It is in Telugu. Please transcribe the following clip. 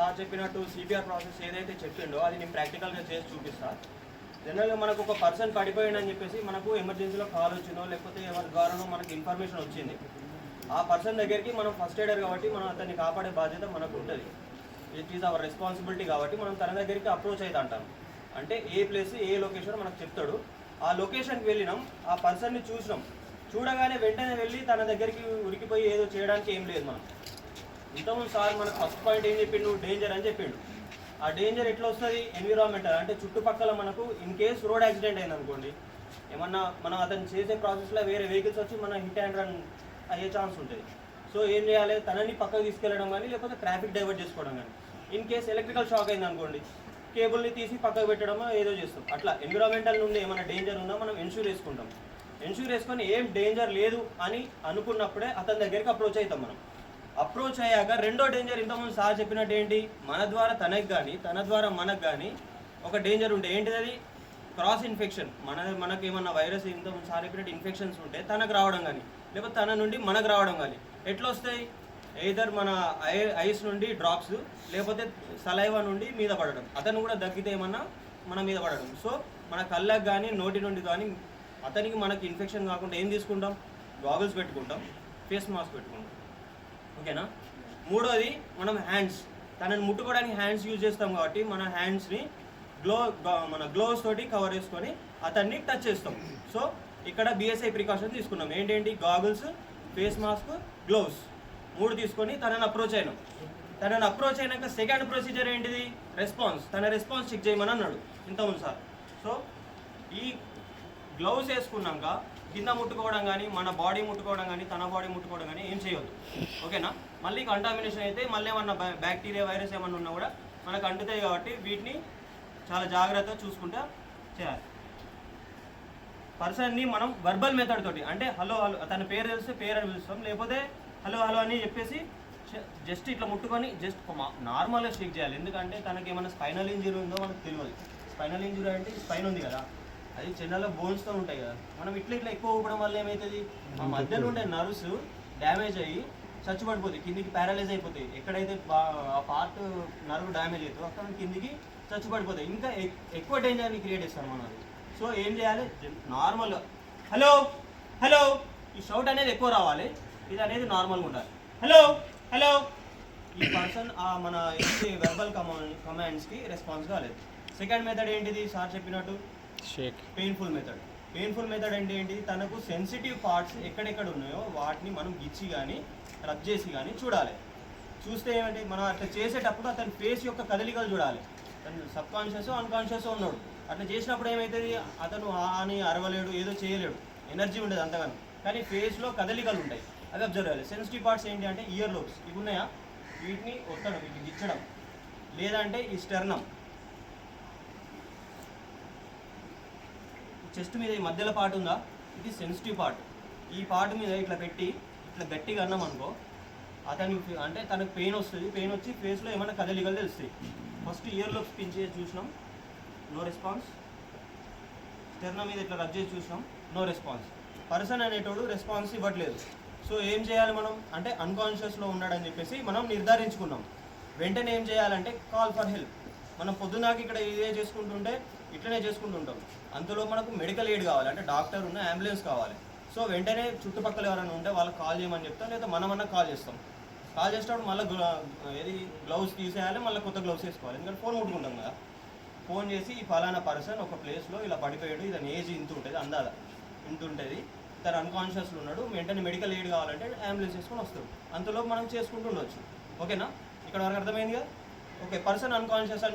సార్ చెప్పినట్టు సిపిఆర్ ప్రాసెస్ ఏదైతే చెప్పిండో అది నేను ప్రాక్టికల్గా చేసి చూపిస్తాను. జనరల్గా మనకు ఒక పర్సన్ పడిపోయిందని చెప్పేసి మనకు ఎమర్జెన్సీలో కాల్ వచ్చిందో లేకపోతే ఎవరి ద్వారానో మనకు ఇన్ఫర్మేషన్ వచ్చింది. ఆ పర్సన్ దగ్గరికి మనం ఫస్ట్ ఎయిడర్ కాబట్టి మనం అతన్ని కాపాడే బాధ్యత మనకు ఉంటుంది. ఇట్ ఈస్ అవర్ రెస్పాన్సిబిలిటీ కాబట్టి మనం తన దగ్గరికి అప్రోచ్ అయితే అంటాం. అంటే ఏ ప్లేస్ ఏ లొకేషన్ మనకు చెప్తాడు. ఆ లొకేషన్కి వెళ్ళినాం, ఆ పర్సన్ని చూసినాం, చూడగానే వెంటనే వెళ్ళి తన దగ్గరికి ఉరికిపోయి ఏదో చేయడానికి ఏం లేదు. మనం ఇంతకుముందు సార్ మనకు ఫస్ట్ పాయింట్ ఏం చెప్పిండు, డేంజర్ అని చెప్పిండు. ఆ డేంజర్ ఎట్లా వస్తుంది, ఎన్విరాన్మెంటల్ అంటే చుట్టుపక్కల మనకు ఇన్ కేస్ రోడ్ యాక్సిడెంట్ అయింది అనుకోండి, ఏమన్నా మనం అతను చేసే ప్రాసెస్లో వేరే వెహికల్స్ వచ్చి మన హిట్ అండ్ రన్ అయ్యే ఛాన్స్ ఉంటుంది. సో ఏం చేయాలి, తనని పక్కకు తీసుకెళ్ళడం కానీ లేకపోతే ట్రాఫిక్ డైవర్ట్ చేసుకోవడం కానీ. ఇన్ కేస్ ఎలక్ట్రికల్ షాక్ అయింది అనుకోండి, కేబుల్ని తీసి పక్కకు పెట్టడమో ఏదో చేస్తాం. అట్లా ఎన్విరాన్మెంటల్ నుండి ఏమైనా డేంజర్ ఉన్నా మనం ఇన్సూర్ వేసుకుంటాం. ఇన్సూర్ వేసుకొని ఏం డేంజర్ లేదు అని అనుకున్నప్పుడే అతని దగ్గరికి అప్రోచ్ అవుతాం. మనం అప్రోచ్ అయ్యాక రెండో డేంజర్ ఇంతకుముందు సార్ చెప్పినట్టు ఏంటి, మన ద్వారా తనకి కానీ తన ద్వారా మనకు కానీ ఒక డేంజర్ ఉంటే ఏంటిది, అది క్రాస్ ఇన్ఫెక్షన్. మనకి ఏమన్నా వైరస్ ఇంతకుముందు సార్ చెప్పినట్టు ఇన్ఫెక్షన్స్ ఉంటే తనకు రావడం కానీ లేకపోతే తన నుండి మనకు రావడం కానీ ఎట్లా వస్తాయి, ఎయిదర్ మన ఐస్ నుండి డ్రాప్స్ లేకపోతే సలైవా నుండి మీద పడడం, అతను కూడా దగ్గితే ఏమన్నా మన మీద పడడం. సో మన కళ్ళకు కానీ నోటి నుండి కానీ అతనికి మనకి ఇన్ఫెక్షన్ కాకుండా ఏం తీసుకుంటాం, గాగుల్స్ పెట్టుకుంటాం, ఫేస్ మాస్క్ పెట్టుకుంటాం. ఓకేనా. మూడోది మనం హ్యాండ్స్, తనని ముట్టుకోవడానికి హ్యాండ్స్ యూజ్ చేస్తాం కాబట్టి మన హ్యాండ్స్ని మన గ్లోవ్స్ తోటి కవర్ చేసుకొని అతన్ని టచ్ చేస్తాం. సో ఇక్కడ బిఎస్ఐ ప్రికాషన్ తీసుకున్నాం. ఏంటేంటి, గాగుల్స్, ఫేస్ మాస్క్, గ్లోవ్స్ 3 తీసుకొని తనని అప్రోచ్ అయినాం. తనని అప్రోచ్ అయినాక సెకండ్ ప్రొసీజర్ ఏంటిది, రెస్పాన్స్. తన రెస్పాన్స్ చెక్ చేయమని అన్నాడు ఇంతకుముందు సార్. సో ఈ గ్లౌస్ వేసుకున్నాక కింద ముట్టుకోవడం కానీ మన బాడీ ముట్టుకోవడం కానీ తన బాడీ ముట్టుకోవడం కానీ ఏం చేయవద్దు. ఓకేనా. మళ్ళీ కంటామినేషన్ అయితే మళ్ళీ ఏమన్నా బ్యాక్టీరియా వైరస్ ఏమన్నా ఉన్నా కూడా మనకు అంటుతాయి కాబట్టి వీటిని చాలా జాగ్రత్తగా చూసుకుంటూ చేయాలి. పర్సన్ని మనం వర్బల్ మెథడ్ తోటి, అంటే హలో హలో తన పేరు తెలిస్తే పేరు అని పిలుస్తాం, లేకపోతే హలో హలో అని చెప్పేసి జస్ట్ ఇట్లా ముట్టుకొని జస్ట్ నార్మల్గా షేక్ చేయాలి. ఎందుకంటే తనకి ఏమైనా స్పైనల్ ఇంజరీ ఉందో మనకు తెలియదు. స్పైనల్ ఇంజరీ అంటే స్పైన్ ఉంది కదా, అది చిన్నలో బోన్స్తో ఉంటాయి కదా, మనం ఇట్లా ఎక్కువ ఊపడం వల్ల ఏమవుతుంది, ఆ మధ్యలో ఉండే నర్వ్స్ డ్యామేజ్ అయ్యి చచ్చిపడిపోతాయి, కిందికి ప్యారలైజ్ అయిపోతాయి. ఎక్కడైతే ఆ పార్ట్ నర్వ్ డ్యామేజ్ అవుతుందో అక్కడ కిందికి చచ్చిపడిపోతాయి. ఇంకా ఎక్కువ డేంజర్ని క్రియేట్ చేస్తారు మనం. సో ఏం చేయాలి, నార్మల్గా హలో హలో ఈ షౌట్ అనేది ఎక్కువ రావాలి, ఇది అనేది నార్మల్గా ఉండాలి. హలో హలో ఈ పర్సన్ మన ఇచ్చే వెర్బల్ కమాండ్స్కి రెస్పాన్స్ కాలేదు. సెకండ్ మెథడ్ ఏంటిది, సార్ చెప్పినట్టు shake, painful method. Painful method అంటే ఏంటి, తనకు సెన్సిటివ్ పార్ట్స్ ఎక్కడెక్కడ ఉన్నాయో వాటిని మనం గిచ్చి కానీ రబ్ చేసి కానీ చూడాలి. చూస్తే ఏమంటే మనం అట్లా చేసేటప్పుడు అతని ఫేస్ యొక్క కదలికలు చూడాలి. తను సబ్ కాన్షియస్ అన్కాన్షియస్ ఉన్నాడు, అట్లా చేసినప్పుడు ఏమవుతుంది, అతను అని అరవలేడు, ఏదో చేయలేడు, ఎనర్జీ ఉండదు అంతగానో, కానీ ఫేస్లో కదలికలు ఉంటాయి, అవి అబ్జర్వ్ చేయాలి. సెన్సిటివ్ పార్ట్స్ ఏంటి అంటే ఇయర్ లోబ్స్, ఇవి ఉన్నాయా, వీటిని ఒత్తడం, వీటిని గిచ్చడం, లేదంటే ఈ స్టెర్నం, చెస్ట్ మీద ఈ మధ్యలో పార్ట్ ఉందా, ఇది సెన్సిటివ్ పార్ట్. ఈ పార్ట్ మీద ఇట్లా పెట్టి ఇట్లా గట్టిగా అన్నాం అనుకో, అతనికి అంటే తనకు పెయిన్ వస్తుంది. పెయిన్ వచ్చి ఫేస్లో ఏమైనా కదలికలు తెలుస్తాయి. ఫస్ట్ ఇయర్ లోబ్స్ పిన్ చేసి చూసినాం, నో రెస్పాన్స్. స్టెర్నం మీద ఇట్లా రబ్ చేసి చూసినాం, నో రెస్పాన్స్. పర్సన్ అనేటోడు రెస్పాన్స్ ఇవ్వట్లేదు. సో ఏం చేయాలి మనం అంటే అన్కాన్షియస్లో ఉన్నాడని చెప్పేసి మనం నిర్ధారించుకున్నాం. వెంటనే ఏం చేయాలంటే కాల్ ఫర్ హెల్ప్. మనం పొద్దున్నాకి ఇక్కడ ఇదే చేసుకుంటుంటే ఇట్లనే చేసుకుంటుంటాం, అంతలో మనకు మెడికల్ ఎయిడ్ కావాలి, అంటే డాక్టర్ ఉన్న అంబులెన్స్ కావాలి. సో వెంటనే చుట్టుపక్కల ఎవరైనా ఉంటే వాళ్ళకి కాల్ చేయమని చెప్తాం, లేదా మనమన్నా కాల్ చేస్తాం. కాల్ చేసేటప్పుడు మళ్ళీ ఏది గ్లౌస్ తీసేయాలి, మళ్ళీ కొత్త గ్లౌస్ వేసుకోవాలి, ఎందుకంటే ఫోన్ ముట్టుకుంటాం కదా. ఫోన్ చేసి ఈ ఫలానా పర్సన్ ఒక ప్లేస్లో ఇలా పడిపోయాడు, ఇతని ఏజ్ ఇంత ఉంటుంది, అందాల ఇంత ఉంటుంది, తను అన్కాన్షియస్లో ఉన్నాడు, వెంటనే మెడికల్ ఎయిడ్ కావాలంటే అంబులెన్స్ వేసుకొని వస్తాడు. అంతలో మనం చేసుకుంటూ ఉండొచ్చు. ఓకేనా, ఇక్కడ వరకు అర్థమైంది కదా. ఓకే, పర్సన్ అన్కాన్షియస్ అని